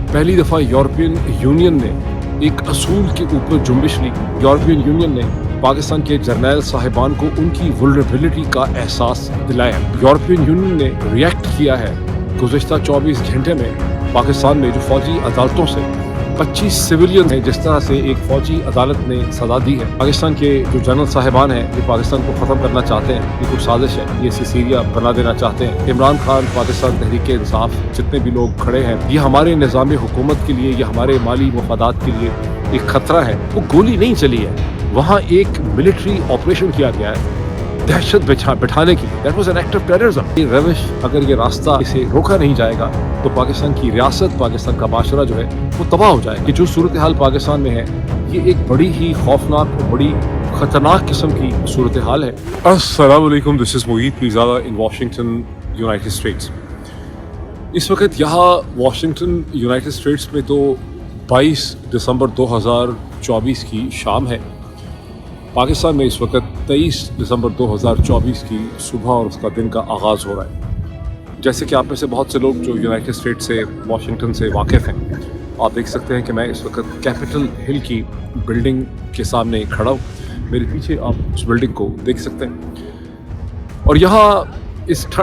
पहली दफ़ा European union ने एक असूल के ऊपर जुम्बिश ली। यूरोपियन यूनियन ने पाकिस्तान के जर्नैल साहिबान को उनकी वल्नरेबिलिटी का एहसास दिलाया। यूरोपियन यूनियन ने रिएक्ट किया है गुज़िश्ता 24 घंटे में पाकिस्तान में जो फौजी अदालतों से 25 सिविलियन हैं, जिस तरह से एक फौजी अदालत ने सजा दी है। पाकिस्तान के जो जनरल साहिबान हैं ये पाकिस्तान को ख़त्म करना चाहते हैं, ये कुछ साजिश है, ये सीरिया बना देना चाहते हैं। इमरान खान, पाकिस्तान तहरीक इंसाफ, जितने भी लोग खड़े हैं, ये हमारे निज़ाम हुकूमत के लिए, ये हमारे माली मफादात के लिए एक ख़तरा है। वो गोली नहीं चली है, वहाँ एक मिलिट्री ऑपरेशन किया गया है दहशत बिठाने के लिए। That was an act of terrorism. ये रविश, अगर ये रास्ता इसे रोका नहीं जाएगा तो पाकिस्तान की रियासत, पाकिस्तान का माशरा जो है वो तबाह हो जाएगा। कि जो सूरत हाल पाकिस्तान में है ये एक बड़ी ही खौफनाक और बड़ी ख़तरनाक किस्म की सूरत हाल है। अस्सलाम वालेकुम, this is Moeed Pirzada in Washington, United states. इस वक्त यहाँ वाशिंगटन, यूनाइटेड स्टेट्स में तो 22 दिसंबर 2024 की शाम है। पाकिस्तान में इस वक्त 23 दिसंबर 2024 की सुबह और उसका दिन का आगाज़ हो रहा है। जैसे कि आप में से बहुत से लोग जो यूनाइटेड स्टेट से, वाशिंगटन से वाकिफ़ हैं, आप देख सकते हैं कि मैं इस वक्त कैपिटल हिल की बिल्डिंग के सामने खड़ा हूँ। मेरे पीछे आप उस बिल्डिंग को देख सकते हैं। और यहाँ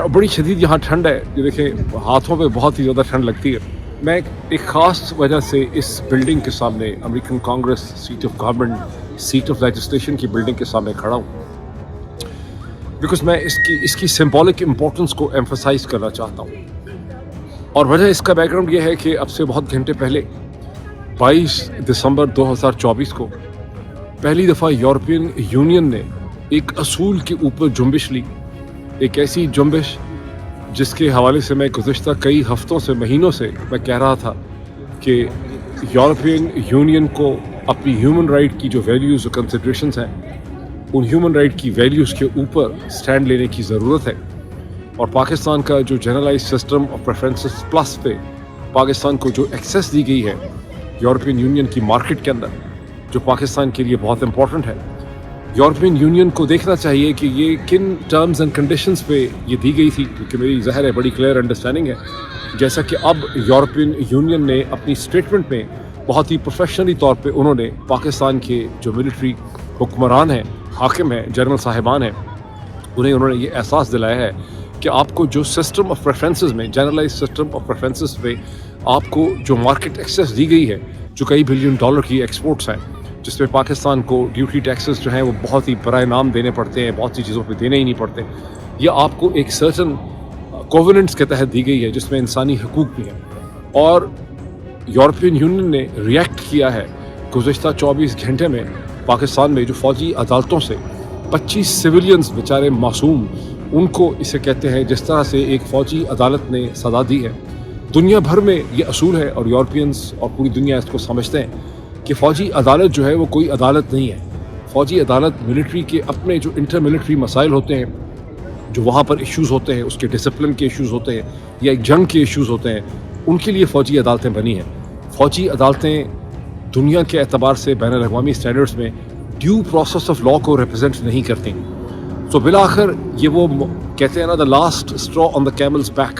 बड़ी शदीद यहाँ ठंड है। ये देखें, हाथों पे बहुत ही ज़्यादा ठंड लगती है। मैं एक ख़ास वजह से इस बिल्डिंग के सामने, American Congress seat of government, seat of legislation की बिल्डिंग के सामने खड़ा हूँ, बिकॉज मैं इसकी सिंबॉलिक इम्पोर्टेंस को एम्फसाइज करना चाहता हूँ। और वजह इसका बैकग्राउंड ये है कि अब से बहुत घंटे पहले 22 दिसंबर 2024 को पहली दफ़ा यूरोपियन यूनियन ने एक असूल के ऊपर जुम्बिश ली। एक ऐसी जुम्बिश जिसके हवाले से मैं गुज़िश्ता कई हफ्तों से, महीनों से मैं कह रहा था कि यूरोपियन यूनियन को अपनी ह्यूमन राइट की जो वैल्यूज़ और कंसिडरेशंस हैं, उन ह्यूमन राइट की वैल्यूज़ के ऊपर स्टैंड लेने की ज़रूरत है। और पाकिस्तान का जो generalise system of preferences plus पे पाकिस्तान को जो एक्सेस दी गई है यूरोपियन यूनियन की मार्केट के अंदर, जो पाकिस्तान के लिए बहुत इंपॉर्टेंट है, यूरोपियन यूनियन को देखना चाहिए कि ये किन टर्म्स एंड कंडीशंस पे ये दी गई थी। क्योंकि मेरी ज़ाहिर है बड़ी क्लियर अंडरस्टैंडिंग है, जैसा कि अब यूरोपियन यूनियन ने अपनी स्टेटमेंट में बहुत ही प्रोफेशनली तौर पे उन्होंने पाकिस्तान के जो मिलिट्री हुक्मरान हैं, हाकिम हैं, जनरल साहिबान हैं, उन्होंने ये एहसास दिलाया है कि आपको जो सिस्टम ऑफ प्रेफरेंसेस में, जनरलाइज सिस्टम ऑफ प्रेफरेंसेस पे आपको जो मार्केट एक्सेस दी गई है, जो कई बिलियन डॉलर की एक्सपोर्ट्स हैं, जिसमें पाकिस्तान को ड्यूटी टैक्सेस जो हैं वो बहुत ही बराए नाम देने पड़ते हैं, बहुत सी चीज़ों पे देने ही नहीं पड़ते। ये आपको एक सर्टन कोवेनेंट्स के तहत दी गई है जिसमें इंसानी हकूक़ भी हैं। और यूरोपियन यूनियन ने रिएक्ट किया है गुज़िश्ता 24 घंटे में पाकिस्तान में जो फ़ौजी अदालतों से 25 सिविलियंस बेचारे मासूम, उनको इसे कहते हैं, जिस तरह से एक फ़ौजी अदालत ने सज़ा दी है। दुनिया भर में ये असूल है और यूरोपियंस और पूरी दुनिया इसको समझते हैं कि फ़ौजी अदालत जो है वो कोई अदालत नहीं है। फ़ौजी अदालत मिलिट्री के अपने जो इंटर मिलिट्री मसाइल होते हैं, जो वहाँ पर इश्यूज़ होते हैं, उसके डिसिप्लिन के इश्यूज़ होते हैं या एक जंग के इश्यूज़ होते हैं, उनके लिए फ़ौजी अदालतें बनी हैं। फ़ौजी अदालतें दुनिया के एतबार से बैनुल अक़वामी स्टैंडर्ड्स में ड्यू प्रोसेस ऑफ लॉ को रिप्रेजेंट नहीं करती। तो बिलाखिर ये वो कहते हैं ना, the last straw on the camel's back,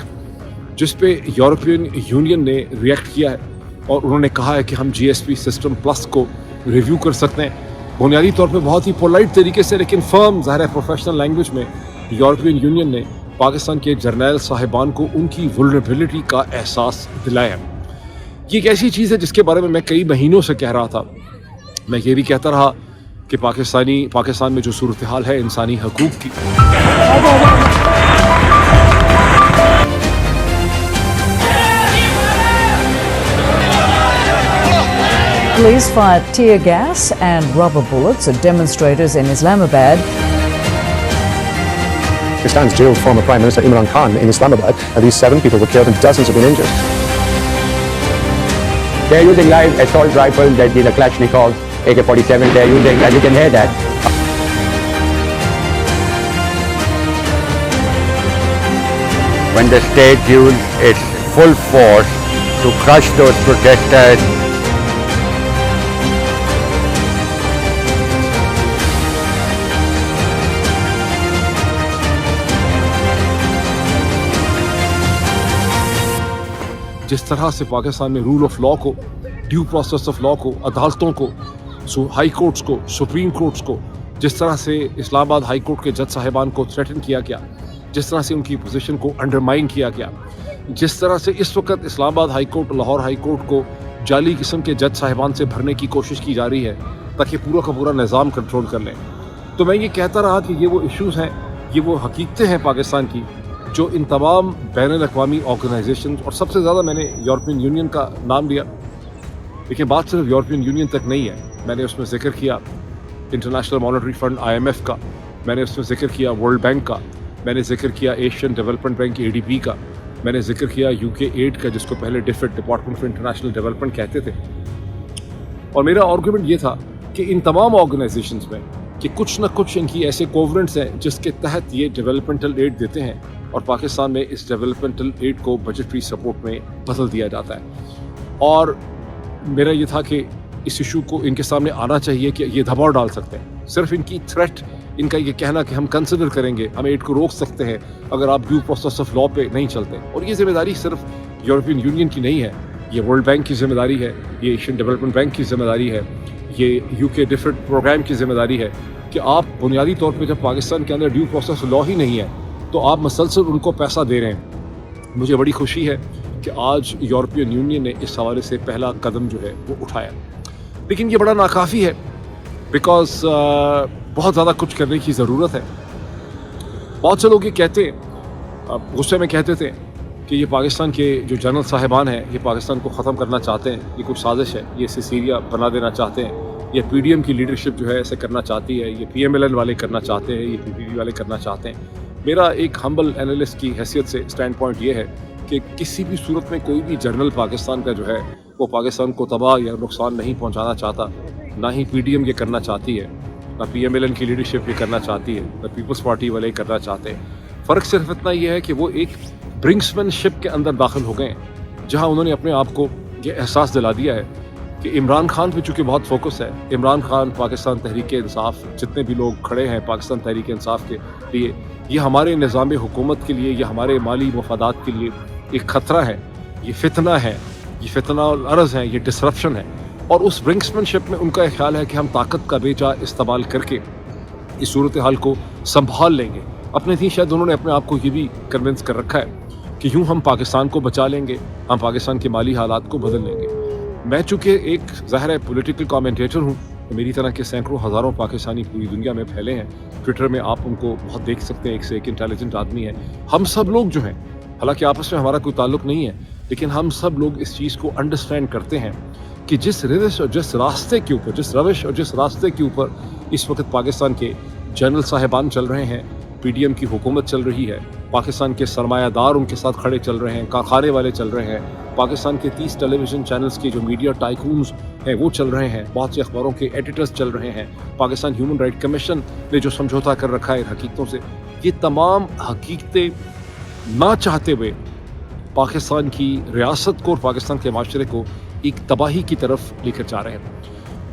जिस पे यूरोपियन यूनियन ने रिएक्ट किया है और उन्होंने कहा है कि हम GSP सिस्टम प्लस को रिव्यू कर सकते हैं। बुनियादी तौर पे बहुत ही पोलाइट तरीके से, लेकिन फर्म, ज़ाहिर है प्रोफेशनल लैंग्वेज में, यूरोपियन यूनियन ने पाकिस्तान के जर्नैल साहिबान को उनकी वल्नरेबिलिटी का एहसास दिलाया। ये एक ऐसी चीज़ है जिसके बारे में मैं कई महीनों से कह रहा था। मैं ये भी कहता रहा कि पाकिस्तान में जो सूरत हाल है इंसानी हकूक़ की, Police fired tear gas and rubber bullets at demonstrators in Islamabad. Pakistan's jailed former Prime Minister Imran Khan in Islamabad. These 7 people were killed and dozens have been injured. They're using live assault rifles, that the Kalashnikovs, AK-47, they're using, and you can hear that. When the state used its full force to crush those protesters, जिस तरह से पाकिस्तान में rule of law को, due process of law को, अदालतों को, high courts को, supreme courts को, जिस तरह से इस्लामाबाद हाई कोर्ट के जज साहिबान को थ्रेटन किया गया, जिस तरह से उनकी पोजीशन को अंडरमाइन किया गया, जिस तरह से इस वक्त Islamabad high court, Lahore high court को जाली किस्म के जज साहिबान से भरने की कोशिश की जा रही है ताकि पूरा का पूरा निज़ाम कंट्रोल कर लें। तो मैं ये कहता रहा कि ये वो इश्यूज़ हैं, ये वो हकीकतें हैं पाकिस्तान की, जो इन तमाम बैनुल-अक़वामी ऑर्गेनाइजेशन, और सबसे ज़्यादा मैंने यूरोपियन यूनियन का नाम लिया, लेकिन बात सिर्फ यूरोपियन यूनियन तक नहीं है। मैंने उसमें जिक्र किया इंटरनेशनल मॉनेटरी फंड IMF का, मैंने उसमें जिक्र किया वर्ल्ड बैंक का, मैंने जिक्र किया एशियन डेवलपमेंट बैंक ADB का, मैंने जिक्र किया UK एड का, जिसको पहले डिपार्टमेंट फॉर इंटरनेशनल डेवलपमेंट कहते थे। और मेरा आर्गूमेंट ये था कि इन तमाम ऑर्गेनाइजेशंस में कि कुछ न कुछ इनकी ऐसे कोवरेंट्स हैं जिसके तहत ये डेवलपमेंटल एड देते हैं, और पाकिस्तान में इस डेवलपमेंटल एड को बजटरी सपोर्ट में बदल दिया जाता है। और मेरा ये था कि इस इशू को इनके सामने आना चाहिए कि ये दबाव डाल सकते हैं। सिर्फ इनकी थ्रेट, इनका ये कहना कि हम कंसिडर करेंगे, हम एड को रोक सकते हैं अगर आप ड्यू प्रोसेस ऑफ लॉ पे नहीं चलते। और ये जिम्मेदारी सिर्फ यूरोपियन यूनियन की नहीं है, ये वर्ल्ड बैंक की जिम्मेदारी है, ये एशियन डेवलपमेंट बैंक की जिम्मेदारी है, ये UK डिफरेंट प्रोग्राम की जिम्मेदारी है कि आप बुनियादी तौर पे जब पाकिस्तान के अंदर ड्यू प्रोसेस लॉ ही नहीं है तो आप मसलसल उनको पैसा दे रहे हैं। मुझे बड़ी खुशी है कि आज यूरोपियन यूनियन ने इस हवाले से पहला कदम जो है वो उठाया, लेकिन ये बड़ा नाकाफ़ी है बिकॉज बहुत ज़्यादा कुछ करने की ज़रूरत है। बहुत से लोग ये कहते हैं, गुस्से में कहते थे कि ये पाकिस्तान के जो जनरल साहिबान हैं ये पाकिस्तान को ख़त्म करना चाहते हैं, ये कुछ साजिश है, ये इसे सीरिया बना देना चाहते हैं, ये PDM की लीडरशिप जो है ऐसे करना चाहती है, ये PMLN वाले करना चाहते हैं, ये PPP वाले करना चाहते हैं। मेरा एक हम्बल एनालिस्ट की हैसियत से स्टैंड पॉइंट ये है कि किसी भी सूरत में कोई भी जनरल पाकिस्तान का जो है वो पाकिस्तान को तबाह या नुकसान नहीं पहुंचाना चाहता। ना ही PDM ये करना चाहती है, ना PMLN की लीडरशिप ये करना चाहती है, ना पीपल्स पार्टी वाले करना चाहते हैं। फ़र्क सिर्फ इतना ये है कि वो एक ब्रिंक्समैनशिप के अंदर दाखिल हो गए हैं, जहाँ उन्होंने अपने आप को ये एहसास दिला दिया है कि इमरान खान पे चूँकि बहुत फोकस है, इमरान खान, पाकिस्तान तहरीक इंसाफ, जितने भी लोग खड़े हैं पाकिस्तान तहरीक इंसाफ के लिए, ये हमारे निज़ाम हुकूमत के लिए, ये हमारे माली मफादात के लिए एक ख़तरा है, ये फितना है, ये फितना और अर्ज़ है, ये डिसरप्शन है। और उस ब्रिंक्समैनशिप में उनका ख्याल है कि हम ताकत का बेजा इस्तेमाल करके इस सूरत हाल को संभाल लेंगे। अपने थी शायद उन्होंने अपने आप को ये भी कन्विंस कर रखा है कि यूँ हम पाकिस्तान को बचा लेंगे, हम पाकिस्तान के माली हालात को बदल लेंगे। मैं चूँकि एक ज़ाहिर है पॉलिटिकल कमेंटेटर हूँ, तो मेरी तरह के सैकड़ों हज़ारों पाकिस्तानी पूरी दुनिया में फैले हैं। ट्विटर में आप उनको बहुत देख सकते हैं, एक से एक इंटेलिजेंट आदमी है। हम सब लोग जो हैं, हालांकि आपस में हमारा कोई ताल्लुक़ नहीं है, लेकिन हम सब लोग इस चीज़ को अंडरस्टैंड करते हैं कि जिस रविश और जिस रास्ते के ऊपर, जिस रविश और जिस रास्ते के ऊपर इस वक्त पाकिस्तान के जनरल साहिबान चल रहे हैं, PDM की हुकूमत चल रही है, पाकिस्तान के सरमायादार उनके साथ खड़े चल रहे हैं, कारखाने वाले चल रहे हैं, पाकिस्तान के 30 टेलीविज़न चैनल्स के जो मीडिया टाइकून्स हैं वो चल रहे हैं, बहुत से अखबारों के एडिटर्स चल रहे हैं, पाकिस्तान ह्यूमन राइट कमीशन ने जो समझौता कर रखा है हकीकतों से, ये तमाम हकीकतें ना चाहते हुए पाकिस्तान की रियासत को और पाकिस्तान के माशरे को एक तबाही की तरफ लेकर जा रहे हैं।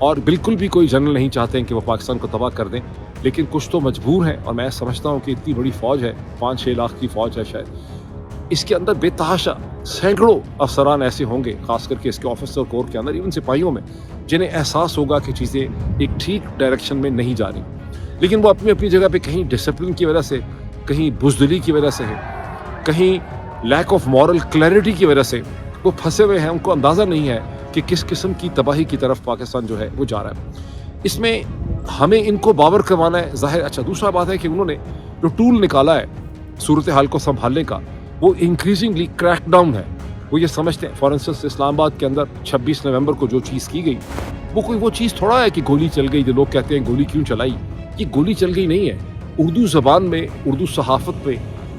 और बिल्कुल भी कोई जनरल नहीं चाहते हैं कि वो पाकिस्तान को तबाह कर दें, लेकिन कुछ तो मजबूर हैं। और मैं समझता हूँ कि इतनी बड़ी फ़ौज है, 5-6 लाख की फ़ौज है शायद, इसके अंदर बेतहाशा सैकड़ों अफसरान ऐसे होंगे, खास करके इसके ऑफिसर कोर के अंदर, इवन सिपाहियों में, जिन्हें एहसास होगा कि चीज़ें एक ठीक डायरेक्शन में नहीं जा रही, लेकिन वो अपनी अपनी जगह पे कहीं डिसिप्लिन की वजह से, कहीं बुज़दिली की वजह से है, कहीं लैक ऑफ मॉरल क्लैरिटी की वजह से वो फंसे हुए हैं। उनको अंदाज़ा नहीं है कि किस किस्म की तबाही की तरफ पाकिस्तान जो है वो जा रहा है। इसमें हमें इनको बावर करवाना है, ज़ाहिर। अच्छा, दूसरा बात है कि उन्होंने जो टूल निकाला है सूरत हाल को संभालने का, वो इंक्रीजिंगली क्रैकडाउन है। वो ये समझते हैं, फॉर इंस्टेंस इस्लामाबाद के अंदर 26 नवंबर को जो चीज़ की गई, वो चीज़ थोड़ा है कि गोली चल गई। जो लोग कहते हैं गोली क्यों चलाई, ये गोली चल गई नहीं है। उर्दू ज़बान में, उर्दू सहाफ़त में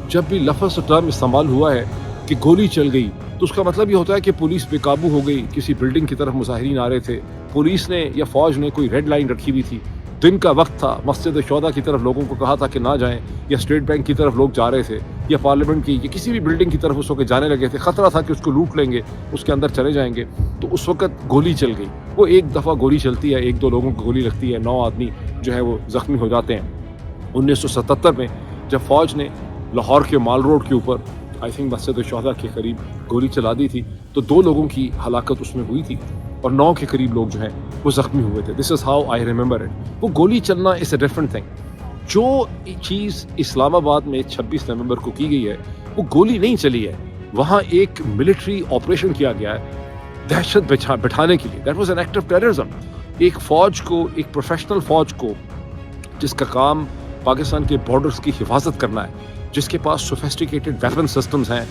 जब भी लफ्ज़ टर्म इस्तेमाल हुआ है कि गोली चल गई, तो उसका मतलब ये होता है कि पुलिस बेकाबू हो गई, किसी बिल्डिंग की तरफ मुजाहिरीन आ रहे थे, पुलिस ने या फ़ौज ने कोई रेड लाइन रखी हुई थी, दिन का वक्त था, मस्जिद शोदा की तरफ लोगों को कहा था कि ना जाएं, या स्टेट बैंक की तरफ लोग जा रहे थे, या पार्लियामेंट की या किसी भी बिल्डिंग की तरफ उस वक्त जाने लगे थे, ख़तरा था कि उसको लूट लेंगे, उसके अंदर चले जाएंगे, तो उस वक्त गोली चल गई। वो एक दफ़ा गोली चलती है, 1-2 लोगों को गोली लगती है, 9 आदमी जो है वो ज़ख्मी हो जाते हैं। 1977 में जब फ़ौज ने लाहौर के माल रोड के ऊपर आई थिंक मस्जिद शुहदा के करीब गोली चला दी थी, तो 2 लोगों की हलाकत उसमें हुई थी और 9 के करीब लोग जो हैं वो ज़ख्मी हुए थे. This is how I remember it. वो गोली चलना इज़ अ डिफरेंट थिंग. जो चीज़ इस्लामाबाद में 26 नवंबर को की गई है वो गोली नहीं चली है, वहाँ एक मिलिट्री ऑपरेशन किया गया है दहशत बिठाने के लिए. That was an act of terrorism. एक फ़ौज को, एक प्रोफेशनल फ़ौज को जिसका काम पाकिस्तान के बॉर्डर्स की हिफाजत करना है, जिसके पास सोफिस्टिकेटेड वेपन सिस्टम्स हैं,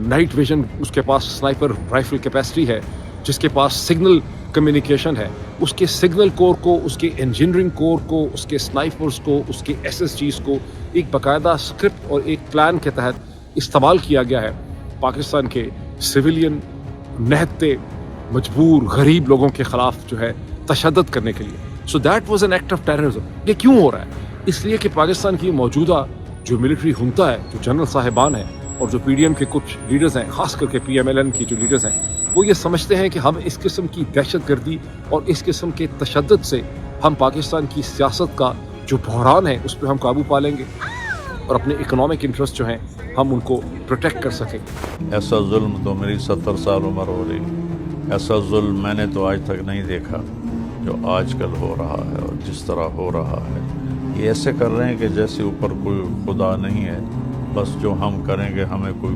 नाइट विजन, उसके पास स्नाइपर राइफल कैपेसिटी है, जिसके पास सिग्नल कम्युनिकेशन है, उसके सिग्नल कोर को, उसके इंजीनियरिंग कोर को, उसके स्नाइपर्स को, उसके SSGs को एक बाकायदा स्क्रिप्ट और एक प्लान के तहत इस्तेमाल किया गया है पाकिस्तान के सिविलियन निहत्ते मजबूर गरीब लोगों के ख़िलाफ़ जो है तशद्दुद करने के लिए. So that was an act of terrorism. ये क्यों हो रहा है? इसलिए कि पाकिस्तान की मौजूदा जो मिलिट्री हुंता है, जो जनरल साहिबान हैं और जो PDM के कुछ लीडर्स हैं, ख़ास करके PMLN की जो लीडर्स हैं, वो ये समझते हैं कि हम इस किस्म की दहशतगर्दी और इस किस्म के तशद्दुद से हम पाकिस्तान की सियासत का जो बहरान है उस पर हम काबू पा लेंगे और अपने इकोनॉमिक इंटरेस्ट जो हैं हम उनको प्रोटेक्ट कर सकेंगे. ऐसा जुल्म तो मेरी 70 साल उम्र हो रही, ऐसा जुल्म मैंने तो आज तक नहीं देखा जो आजकल हो रहा है और जिस तरह हो रहा है. ये ऐसे कर रहे हैं कि जैसे ऊपर कोई खुदा नहीं है, बस जो हम करेंगे हमें कोई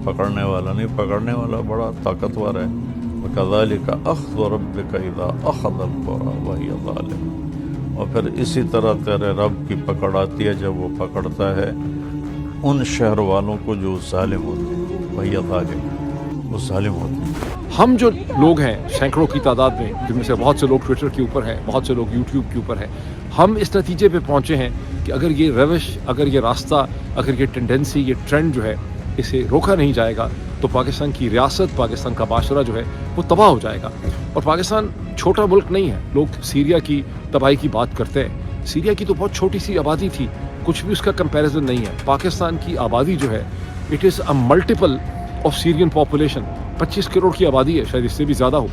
पकड़ने वाला नहीं. पकड़ने वाला बड़ा ताकतवर है. वकज़ालिक अख़्ज़ु रब्बिक इज़ा अख़ज़ल क़ुरा वहिय ज़ालिम. और फिर इसी तरह तेरे रब की पकड़ आती है जब वो पकड़ता है उन शहर वालों को जो ज़ालिम होते हैं. वहिय ज़ालिम, वो ज़ालिम होते हैं. हम जो लोग हैं सैकड़ों की तादाद में, जिनमें से बहुत से लोग ट्विटर के ऊपर हैं, बहुत से लोग यूट्यूब के ऊपर हैं, हम इस नतीजे पे पहुंचे हैं कि अगर ये रविश, अगर ये रास्ता, अगर ये टेंडेंसी, ये ट्रेंड जो है इसे रोका नहीं जाएगा तो पाकिस्तान की रियासत, पाकिस्तान का माशरा जो है वो तबाह हो जाएगा. और पाकिस्तान छोटा मुल्क नहीं है. लोग सीरिया की तबाही की बात करते हैं. सीरिया की तो बहुत छोटी सी आबादी थी, कुछ भी उसका कंपैरिजन नहीं है. पाकिस्तान की आबादी जो है it is a multiple of Syrian population. 25 crore की आबादी है, शायद इससे भी ज़्यादा हो.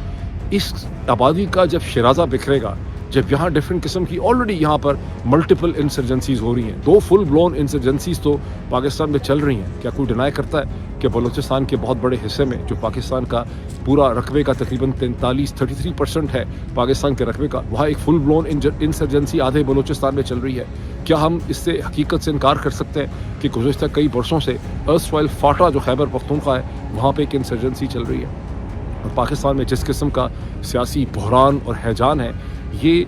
इस आबादी का जब शराजा बिखरेगा, जब यहाँ डिफरेंट किस्म की ऑलरेडी यहाँ पर मल्टीपल इंसर्जेंसीज हो रही हैं, 2 फुल ब्लोन इंसर्जेंसीज तो पाकिस्तान में चल रही हैं. क्या कोई डिनाई करता है कि बलूचिस्तान के बहुत बड़े हिस्से में, जो पाकिस्तान का पूरा रकबे का तकरीबन 33% है पाकिस्तान के रकबे का, वहाँ एक फुल ब्लोन इंसर्जेंसी आधे बलूचिस्तान में चल रही है? क्या हम इससे हकीकत से इनकार कर सकते हैं कि गुज़श्ता कई बरसों से अर्स्टवाइल फाटा जो खैबर पख्तूनख्वा है वहाँ पर एक इंसर्जेंसी चल रही है? और पाकिस्तान में जिस किस्म का सियासी बहरान और हैजान है, ये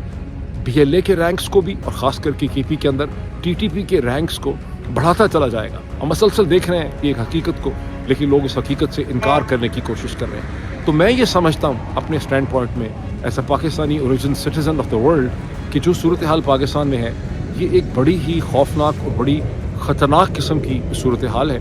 BLA के रैंक्स को भी और ख़ास करके KP के अंदर TTP के रैंक्स को बढ़ाता चला जाएगा. हम मसलसल देख रहे हैं एक हकीकत को, लेकिन लोग इस हकीकत से इनकार करने की कोशिश कर रहे हैं. तो मैं ये समझता हूँ अपने स्टैंड पॉइंट में as a Pakistani origin citizen of the world कि जो सूरत हाल पाकिस्तान में है ये एक बड़ी ही खौफनाक और बड़ी ख़तरनाक किस्म की सूरत हाल है.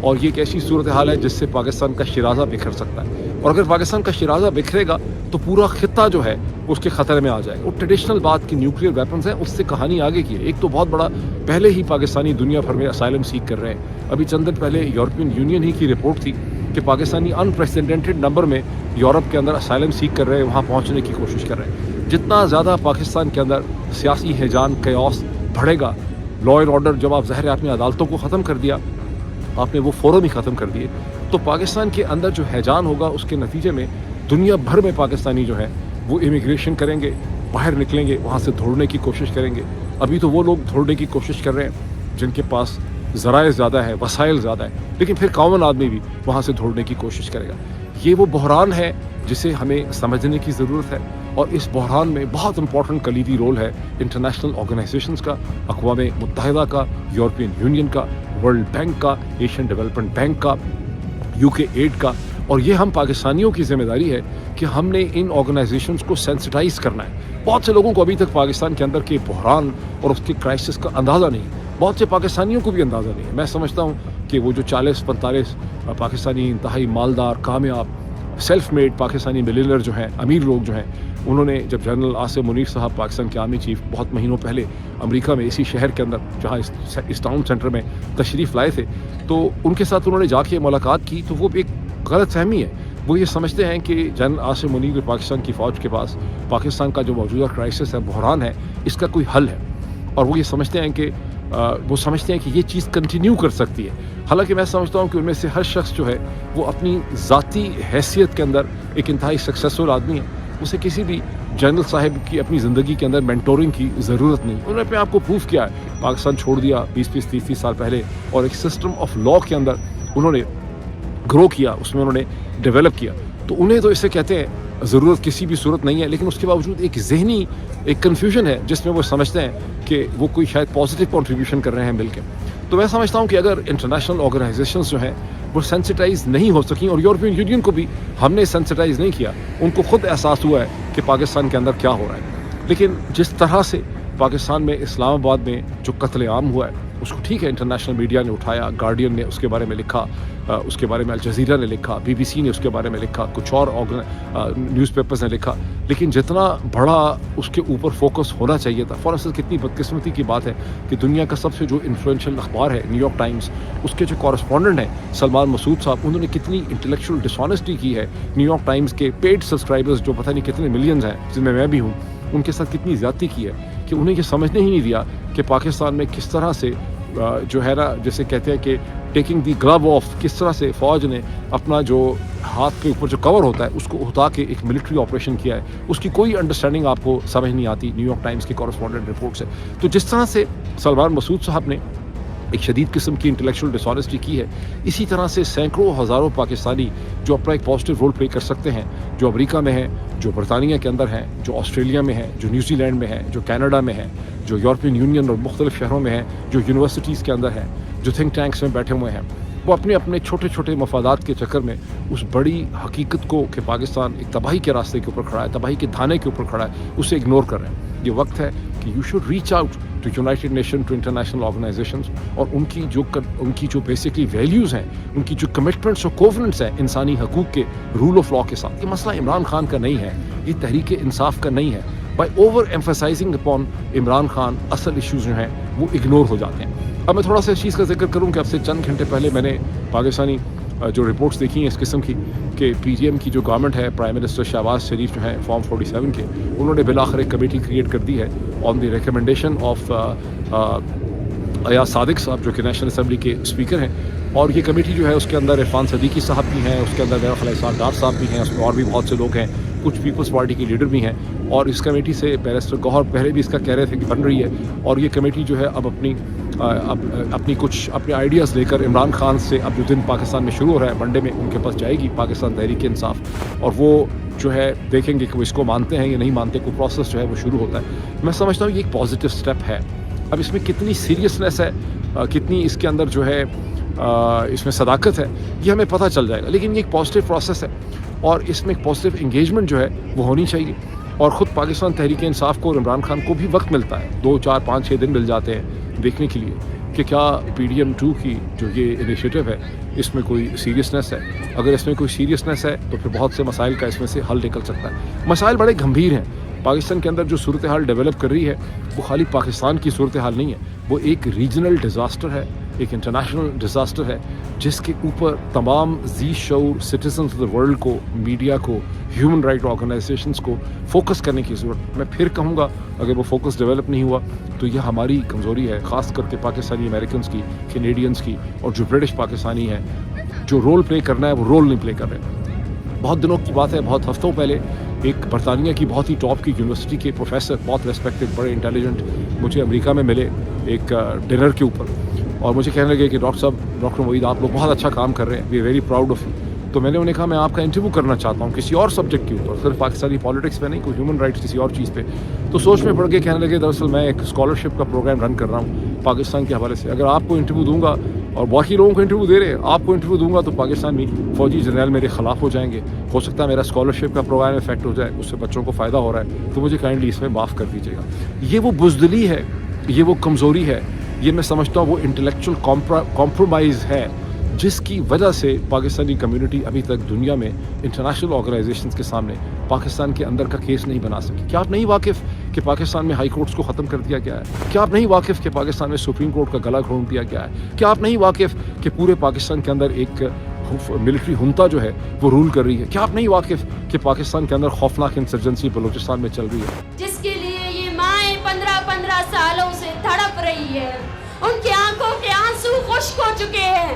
और ये एक ऐसी सूरत हाल है जिससे पाकिस्तान का शिराजा बिखर सकता है. और अगर पाकिस्तान का शिराजा बिखरेगा तो पूरा खित्ता जो है उसके ख़तरे में आ जाएगा. वो ट्रेडिशनल बात की न्यूक्लियर वेपन्स हैं, उससे कहानी आगे की है. एक तो बहुत बड़ा पहले ही पाकिस्तानी दुनिया भर में असाइलम सीख कर रहे हैं. अभी चंद दिन पहले यूरोपियन यूनियन ही की रिपोर्ट थी कि पाकिस्तानी अनप्रेसिडेंटेड नंबर में यूरोप के अंदर असाइलम सीख कर रहे हैं, वहाँ पहुँचने की कोशिश कर रहे हैं. जितना ज़्यादा पाकिस्तान के अंदर सियासी हैजान, कयास बढ़ेगा, लॉ एंड ऑर्डर, जब आप ज़ाहिर है आपने अदालतों को ख़त्म कर दिया, आपने वो फोरम ही ख़त्म कर दिए, तो पाकिस्तान के अंदर जो हैजान होगा उसके नतीजे में दुनिया भर में पाकिस्तानी जो है वो इमिग्रेशन करेंगे, बाहर निकलेंगे, वहाँ से दौड़ने की कोशिश करेंगे. अभी तो वो लोग दौड़ने की कोशिश कर रहे हैं जिनके पास ज़राए ज़्यादा है, वसाइल ज़्यादा है, लेकिन फिर कॉमन आदमी भी वहाँ से दौड़ने की कोशिश करेगा. ये वो बहरान है जिसे हमें समझने की ज़रूरत है. और इस बहरान में बहुत इंपॉर्टेंट कलीदी रोल है इंटरनेशनल ऑर्गेनाइजेशंस का, अक़वाम मुत्तहिदा का, यूरोपियन यूनियन का, वर्ल्ड बैंक का, एशियन डेवलपमेंट बैंक का, UK एड का. और ये हम पाकिस्तानियों की जिम्मेदारी है कि हमने इन ऑर्गेनाइजेशंस को सेंसिटाइज करना है. बहुत से लोगों को अभी तक पाकिस्तान के अंदर के बहरान और उसके क्राइसिस का अंदाज़ा नहीं है. बहुत से पाकिस्तानियों को भी अंदाज़ा नहीं है. मैं समझता हूँ कि वो जो 40-45 पाकिस्तानी इंतहाई मालदार, कामयाब, सेल्फ मेड पाकिस्तानी मिलियनर जो हैं, अमीर लोग जो हैं, उन्होंने जब जनरल आसिम मुनीर साहब पाकिस्तान के आर्मी चीफ बहुत महीनों पहले अमेरिका में इसी शहर के अंदर जहाँ इस टाउन सेंटर में तशरीफ़ लाए थे, तो उनके साथ उन्होंने जाके मुलाकात की. तो वो एक गलत फहमी है. वो ये समझते हैं कि जनरल आसिम मुनीर पाकिस्तान की फ़ौज के पास पाकिस्तान का जो मौजूदा क्राइसिस है, बहरान है, इसका कोई हल है. और वो ये समझते हैं कि وہ سمجھتے ہیں کہ یہ چیز کنٹینیو کر سکتی ہے. حالانکہ میں سمجھتا ہوں کہ ان میں سے ہر شخص جو ہے وہ اپنی ذاتی حیثیت کے اندر ایک انتہائی سکسیسفل آدمی ہے. اسے کسی بھی جنرل صاحب کی اپنی زندگی کے اندر مینٹورنگ کی ضرورت نہیں. انہوں نے اپنے آپ کو پروف کیا ہے, پاکستان چھوڑ دیا 20-30 سال پہلے, اور ایک سسٹم آف لا کے اندر انہوں نے گرو کیا, اس میں انہوں نے ڈیولپ کیا. تو انہیں تو اسے کہتے ہیں ضرورت کسی بھی صورت نہیں ہے, لیکن اس کے باوجود ایک ذہنی ایک کنفیوژن ہے جس میں وہ سمجھتے ہیں کہ وہ کوئی شاید پازیٹیو کنٹریبیوشن کر رہے ہیں مل کے. تو میں سمجھتا ہوں کہ اگر انٹرنیشنل آرگنائزیشنز جو ہیں وہ سینسٹائز نہیں ہو سکیں, اور یورپین یونین کو بھی ہم نے سینسٹائز نہیں کیا, ان کو خود احساس ہوا ہے کہ پاکستان کے اندر کیا ہو رہا ہے. لیکن جس طرح سے پاکستان میں اسلام آباد میں جو قتل عام ہوا ہے اس کو ٹھیک ہے انٹرنیشنل میڈیا نے اٹھایا, گارڈین نے اس کے بارے میں لکھا, اس کے بارے میں الجزیرہ نے لکھا, BBC نے اس کے بارے میں لکھا, کچھ اور نیوز پیپرز نے لکھا, لیکن جتنا بڑا اس کے اوپر فوکس ہونا چاہیے تھا. فار انسٹنس کتنی بدقسمتی کی بات ہے کہ دنیا کا سب سے جو انفلوئنشل اخبار ہے نیو یارک ٹائمز, اس کے جو کورسپونڈنٹ ہیں سلمان مسعود صاحب, انہوں نے کتنی انٹلیکچوئل ڈسانیسٹی کی ہے. نیو یارک ٹائمز کے پیڈ سبسکرائبرز جو پتہ نہیں کتنے ملینز ہیں, جن میں بھی ہوں, ان کے ساتھ کتنی زیادتی کی ہے کہ انہیں یہ سمجھنے ہی نہیں دیا کہ پاکستان میں کس طرح سے جو ہے نا, جیسے کہتے ہیں کہ ٹیکنگ دی گلو آف, کس طرح سے فوج نے اپنا جو ہاتھ کے اوپر جو کور ہوتا ہے اس کو اٹھا کے ایک ملٹری آپریشن کیا ہے. اس کی کوئی انڈرسٹینڈنگ آپ کو سمجھ نہیں آتی نیو یارک ٹائمز کی کورسپونڈنٹ رپورٹ سے. تو جس طرح سے سلمان مسعود صاحب نے ایک شدید قسم کی انٹلیکچوئل ڈسانیسٹی کی ہے, اسی طرح سے سینکڑوں ہزاروں پاکستانی جو اپنا ایک پازیٹیو رول پلے کر سکتے ہیں, جو امریکہ میں ہیں, جو برطانیہ کے اندر ہیں, جو آسٹریلیا میں ہیں, جو نیوزی لینڈ میں ہیں, جو کینیڈا میں ہیں, جو یورپین یونین اور مختلف شہروں میں ہیں, جو یونیورسٹیز کے اندر ہیں, جو تھنک ٹینکس میں بیٹھے ہوئے ہیں, وہ اپنے اپنے چھوٹے چھوٹے مفادات کے چکر میں اس بڑی حقیقت کو کہ پاکستان ایک تباہی کے راستے کے اوپر کھڑا ہے, تباہی کے دھانے کے اوپر کھڑا ہے, اسے اگنور کر رہے ہیں. یہ وقت ہے کہ you should reach out to United Nation, to international organisations, اور ان کی جو بیسکلی ویلیوز ہیں, ان کی جو کمٹمنٹس اور کووننٹس ہیں انسانی حقوق کے رول آف لا کے ساتھ. یہ مسئلہ عمران خان کا نہیں ہے, یہ تحریک انصاف کا نہیں ہے. By over emphasising upon Imran Khan اصل ایشوز جو ہیں وہ اگنور ہو جاتے ہیں. اب میں تھوڑا سا اس چیز کا ذکر کروں کہ اب سے چند گھنٹے پہلے میں نے پاکستانی جو رپورٹس دیکھی ہیں اس قسم کی کہ PTM کی جو گورنمنٹ ہے, پرائم منسٹر شہباز شریف جو ہیں فارم 47 کے, انہوں نے بالآخر ایک کمیٹی کریٹ کر دی ہے آن دی ریکمنڈیشن آف ایاز صادق صاحب جو کہ نیشنل اسمبلی کے اسپیکر ہیں. اور یہ کمیٹی جو ہے اس کے اندر عرفان صدیقی صاحب بھی ہیں, اس کے اندر میرا خیال اسحاق ڈار صاحب بھی ہیں, اس میں اور بھی بہت سے لوگ ہیں, کچھ پیپلز پارٹی کے لیڈر بھی ہیں. اور اس کمیٹی سے بیرسٹر گوہر پہلے بھی اس کا کہہ رہے تھے کہ بن رہی ہے, اور یہ کمیٹی جو ہے اب اپنی کچھ اپنے آئیڈیاز لے کر عمران خان سے اب جو دن پاکستان میں شروع ہو رہا ہے منڈے میں ان کے پاس جائے گی, پاکستان تحریک انصاف, اور وہ جو ہے دیکھیں گے کہ وہ اس کو مانتے ہیں یا نہیں مانتے. کوئی پروسیس جو ہے وہ شروع ہوتا ہے. میں سمجھتا ہوں یہ ایک پازیٹیو سٹیپ ہے. اب اس میں کتنی سیریسنیس ہے, کتنی اس کے اندر جو ہے اس میں صداقت ہے, یہ ہمیں پتہ چل جائے گا. لیکن یہ ایک پازیٹیو پروسیس ہے, اور اس میں ایک پازیٹیو انگیجمنٹ جو ہے وہ ہونی چاہیے. اور خود پاکستان تحریک انصاف کو اور عمران خان کو بھی وقت ملتا ہے, 2, 4, 5, 6 دن مل جاتے ہیں دیکھنے کے لیے کہ کیا PDM 2 کی جو یہ انیشیٹو ہے اس میں کوئی سیریسنیس ہے. اگر اس میں کوئی سیریسنیس ہے تو پھر بہت سے مسائل کا اس میں سے حل نکل سکتا ہے. مسائل بڑے گمبھیر ہیں. پاکستان کے اندر جو صورتحال ڈیولپ کر رہی ہے وہ خالی پاکستان کی صورتحال نہیں ہے, وہ ایک ریجنل ڈیزاسٹر ہے, ایک انٹرنیشنل ڈیزاسٹر ہے, جس کے اوپر تمام ذی شعور سٹیزنز آف دا ورلڈ کو, میڈیا کو, ہیومن رائٹ آرگنائزیشنز کو فوکس کرنے کی ضرورت. میں پھر کہوں گا اگر وہ فوکس ڈیولپ نہیں ہوا تو یہ ہماری کمزوری ہے, خاص کر کے پاکستانی امریکنز کی, کینیڈینز کی, اور جو برٹش پاکستانی ہیں جو رول پلے کرنا ہے وہ رول نہیں پلے کر رہے. بہت دنوں کی بات ہے, بہت ہفتوں پہلے ایک برطانیہ کی بہت ہی ٹاپ کی یونیورسٹی کے پروفیسر, بہت ریسپیکٹڈ, بڑے انٹیلیجنٹ, مجھے امریکہ میں ملے ایک ڈنر کے اوپر, اور مجھے کہنے لگے کہ ڈاکٹر معید آپ لوگ بہت اچھا کام کر رہے ہیں, we are very proud of you. تو میں نے انہیں کہا میں آپ کا انٹرویو کرنا چاہتا ہوں کسی اور سبجیکٹ کے اوپر, صرف پاکستانی پالیٹکس پہ نہیں, کوئی ہیومن رائٹس کسی اور چیز پہ. تو سوچ میں پڑ کے کہنے لگے دراصل میں ایک اسکالرشپ کا پروگرام رن کر رہا ہوں پاکستان کے حوالے سے, اگر آپ کو انٹرویو دوں گا اور باقی لوگوں کو انٹرویو دے رہے ہیں, آپ کو انٹرویو دوں گا تو پاکستان میں فوجی جرنیل میرے خلاف ہو جائیں گے, ہو سکتا ہے میرا اسکالرشپ کا پروگرام افیکٹ ہو جائے, اس سے بچوں کو فائدہ ہو رہا ہے, تو مجھے کائنڈلی اس میں معاف کر دیجیے گا. یہ وہ بزدلی ہے, یہ وہ کمزوری ہے, یہ میں سمجھتا ہوں وہ انٹلیکچوئل کمپرومائز ہے جس کی وجہ سے پاکستانی کمیونٹی ابھی تک دنیا میں انٹرنیشنل آرگنائزیشنز کے سامنے پاکستان کے اندر کا کیس نہیں بنا سکی. کیا آپ نہیں واقف کہ پاکستان میں ہائی کورٹس کو ختم کر دیا گیا ہے؟ کیا آپ نہیں واقف کہ پاکستان میں سپریم کورٹ کا گلا گھونٹ دیا گیا ہے؟ کیا آپ نہیں واقف کہ پورے پاکستان کے اندر ایک ملٹری ہنتا جو ہے وہ رول کر رہی ہے؟ کیا آپ نہیں واقف کہ پاکستان کے اندر خوفناک انسرجنسی بلوچستان میں چل رہی ہے جس کے لیے یہ مائیں 15 سالوں سے تڑپ رہی ہے؟ ان کی آنکھوں کے آنسو خشک ہو چکے ہیں,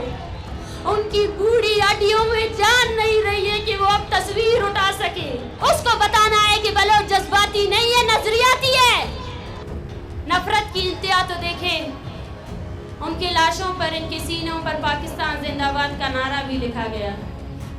ان کی بوڑھی ہڈیوں میں جان نہیں رہی ہے کہ وہ اب تصویر اٹھا سکے. اس کو بتانا ہے کہ بلوچ جذباتی نہیں ہے, نظریاتی ہے. نفرت کی انتہا تو دیکھیں, ان کی لاشوں پر, ان کے سینوں پر پاکستان زندہ باد کا نعرہ بھی لکھا گیا.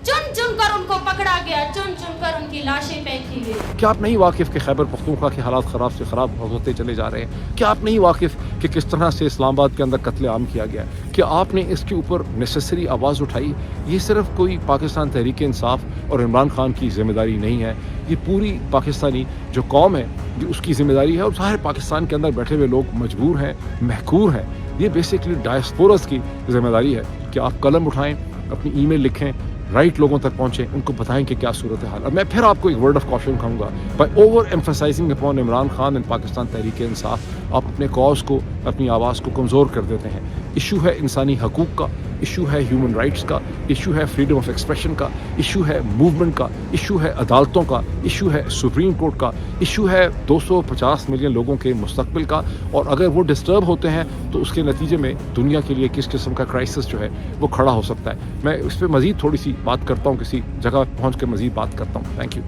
چن چن کر ان کو پکڑا گیا, چن چن کر ان کی لاشیں پھینکی گئی. کیا آپ نہیں واقف کہ خیبر پختونخوا کے حالات خراب سے خراب ہوتے چلے جا رہے ہیں؟ کیا آپ نہیں واقف کہ کس طرح سے اسلام آباد کے اندر قتل عام کیا گیا؟ کیا آپ نے اس کے اوپر نیسیسری آواز اٹھائی؟ یہ صرف کوئی پاکستان تحریک انصاف اور عمران خان کی ذمہ داری نہیں ہے, یہ پوری پاکستانی جو قوم ہے جو اس کی ذمہ داری ہے, اور ظاہر پاکستان کے اندر بیٹھے ہوئے لوگ مجبور ہیں, محکور ہیں. یہ بیسکلی ڈائسپورس کی ذمہ داری ہے کہ آپ قلم اٹھائیں, اپنی ای میل لکھیں, رائٹ لوگوں تک پہنچیں, ان کو بتائیں کہ کیا صورت حال. اور میں پھر آپ کو ایک ورڈ آف کاشن کہوں گا, by over emphasising upon Imran Khan and Pakistan Tehreek Insaf, آپ اپنے کاز کو, اپنی آواز کو کمزور کر دیتے ہیں. ایشو ہے انسانی حقوق کا, ایشو ہے ہیومن رائٹس کا, ایشو ہے فریڈم آف ایکسپریشن کا, ایشو ہے موومنٹ کا, ایشو ہے عدالتوں کا, ایشو ہے سپریم کورٹ کا, ایشو ہے 250 ملین لوگوں کے مستقبل کا. اور اگر وہ ڈسٹرب ہوتے ہیں تو اس کے نتیجے میں دنیا کے لیے کس قسم کا کرائسس جو ہے وہ کھڑا ہو سکتا ہے. میں اس پہ مزید تھوڑی سی بات کرتا ہوں, کسی جگہ پہنچ کر مزید بات کرتا ہوں. Thank you.